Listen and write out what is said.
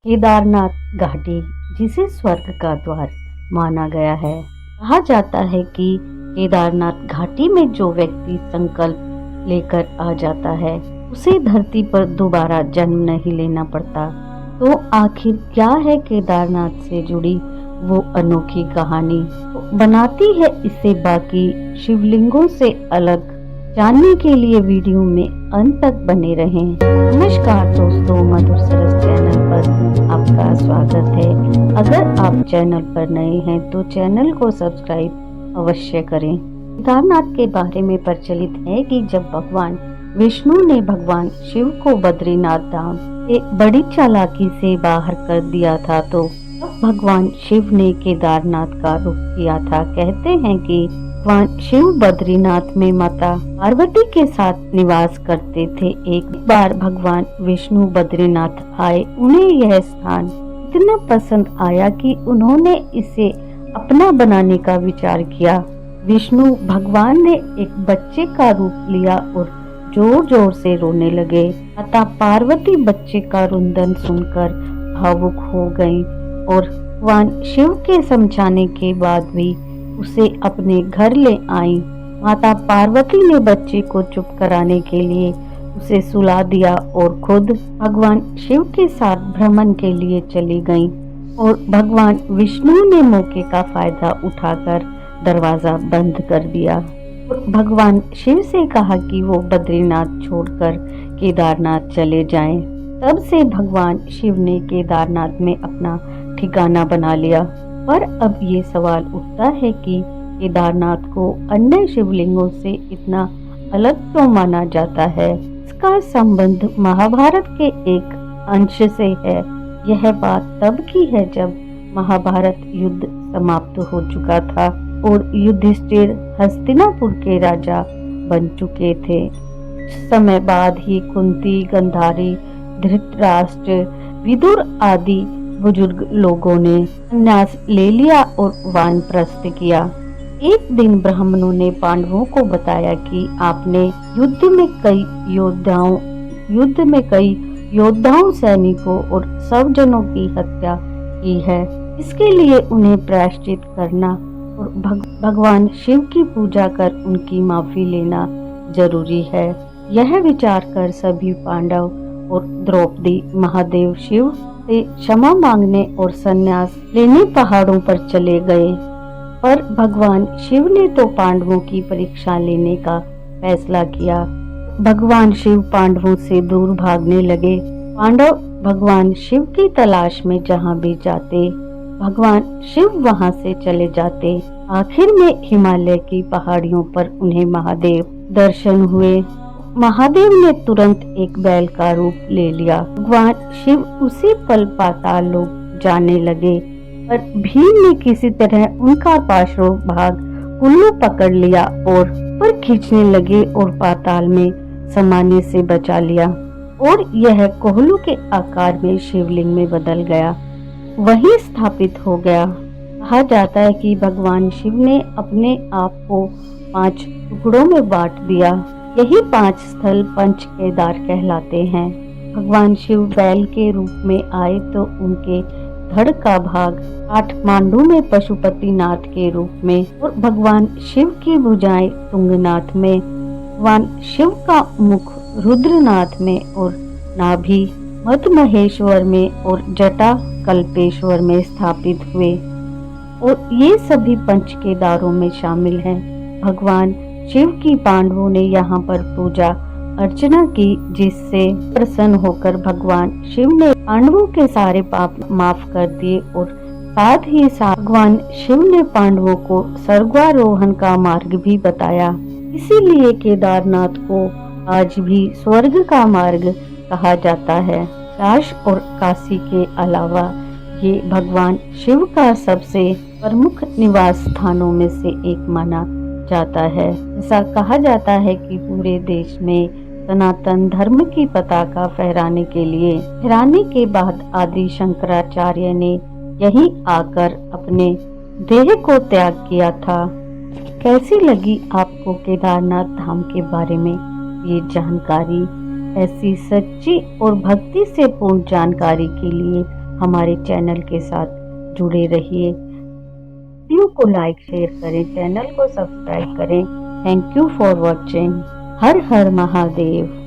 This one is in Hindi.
केदारनाथ घाटी, जिसे स्वर्ग का द्वार माना गया है, कहा जाता है कि केदारनाथ घाटी में जो व्यक्ति संकल्प लेकर आ जाता है उसे धरती पर दोबारा जन्म नहीं लेना पड़ता। तो आखिर क्या है केदारनाथ से जुड़ी वो अनोखी कहानी, बनाती है इसे बाकी शिवलिंगों से अलग? जानने के लिए वीडियो में अंत तक बने रहें। नमस्कार दोस्तों, मधुर सरस चैनल पर आपका स्वागत है। अगर आप चैनल पर नए हैं तो चैनल को सब्सक्राइब अवश्य करें। केदारनाथ के बारे में प्रचलित है कि जब भगवान विष्णु ने भगवान शिव को बद्रीनाथ धाम से बड़ी चालाकी से बाहर कर दिया था, तो भगवान शिव ने केदारनाथ का रुख किया था। कहते हैं कि भगवान शिव बद्रीनाथ में माता पार्वती के साथ निवास करते थे। एक बार भगवान विष्णु बद्रीनाथ आए। उन्हें यह स्थान इतना पसंद आया कि उन्होंने इसे अपना बनाने का विचार किया। विष्णु भगवान ने एक बच्चे का रूप लिया और जोर जोर से रोने लगे। माता पार्वती बच्चे का रुंदन सुनकर भावुक हो गईं और भगवान शिव के समझाने के बाद भी उसे अपने घर ले आई। माता पार्वती ने बच्चे को चुप कराने के लिए उसे सुला दिया और खुद भगवान शिव के साथ भ्रमण के लिए चली गईं। और भगवान विष्णु ने मौके का फायदा उठाकर दरवाजा बंद कर दिया और भगवान शिव से कहा कि वो बद्रीनाथ छोड़कर केदारनाथ चले जाएं। तब से भगवान शिव ने केदारनाथ में अपना ठिकाना बना लिया। पर अब ये सवाल उठता है कि केदारनाथ को अन्य शिवलिंगों से इतना अलग क्यों माना जाता है? इसका संबंध महाभारत के एक अंश से है। यह बात तब की है जब महाभारत युद्ध समाप्त हो चुका था और युधिष्ठिर हस्तिनापुर के राजा बन चुके थे। कुछ समय बाद ही कुंती, गांधारी, धृतराष्ट्र, विदुर आदि बुजुर्ग लोगों ने संन्यास ले लिया और वानप्रस्थ किया। एक दिन ब्राह्मणों ने पांडवों को बताया कि आपने युद्ध में कई योद्धाओं, सैनिकों और सब जनों की हत्या की है। इसके लिए उन्हें प्रायश्चित करना और भगवान शिव की पूजा कर उनकी माफी लेना जरूरी है। यह विचार कर सभी पांडव और द्रौपदी महादेव शिव से क्षमा मांगने और संन्यास लेने पहाड़ों पर चले गए। पर भगवान शिव ने तो पांडवों की परीक्षा लेने का फैसला किया। भगवान शिव पांडवों से दूर भागने लगे। पांडव भगवान शिव की तलाश में जहाँ भी जाते, भगवान शिव वहाँ से चले जाते। आखिर में हिमालय की पहाड़ियों पर उन्हें महादेव दर्शन हुए। महादेव ने तुरंत एक बैल का रूप ले लिया। भगवान शिव उसी पल पाताल लोक जाने लगे, पर भीम ने किसी तरह उनका पार्श्व भाग कुल्लू पकड़ लिया और पर खींचने लगे और पाताल में समाने से बचा लिया और यह कोहलू के आकार में शिवलिंग में बदल गया, वही स्थापित हो गया। कहा जाता है कि भगवान शिव ने अपने आप को 5 टुकड़ों में बांट दिया। यही 5 स्थल पंच केदार कहलाते हैं। भगवान शिव बैल के रूप में आए तो उनके धड़ का भाग काठमांडू में पशुपतिनाथ के रूप में और भगवान शिव की भुजाएं तुंगनाथ में, भगवान शिव का मुख रुद्रनाथ में और नाभि मधमहेश्वर में और जटा कल्पेश्वर में स्थापित हुए और ये सभी पंच केदारों में शामिल हैं। भगवान शिव की पांडवों ने यहाँ पर पूजा अर्चना की, जिससे प्रसन्न होकर भगवान शिव ने पांडवों के सारे पाप माफ कर दिए और साथ ही साथ भगवान शिव ने पांडवों को स्वर्गारोहण का मार्ग भी बताया। इसीलिए केदारनाथ को आज भी स्वर्ग का मार्ग कहा जाता है। काश और काशी के अलावा ये भगवान शिव का सबसे प्रमुख निवास स्थानों में से एक माना जाता है। ऐसा कहा जाता है कि पूरे देश में सनातन धर्म की पताका फहराने के बाद आदि शंकराचार्य ने यहीं आकर अपने देह को त्याग किया था। कैसी लगी आपको केदारनाथ धाम के बारे में ये जानकारी? ऐसी सच्ची और भक्ति से पूर्ण जानकारी के लिए हमारे चैनल के साथ जुड़े रहिए। वीडियो को लाइक शेयर करें, चैनल को सब्सक्राइब करें। Thank you for watching. Her her Mahadev.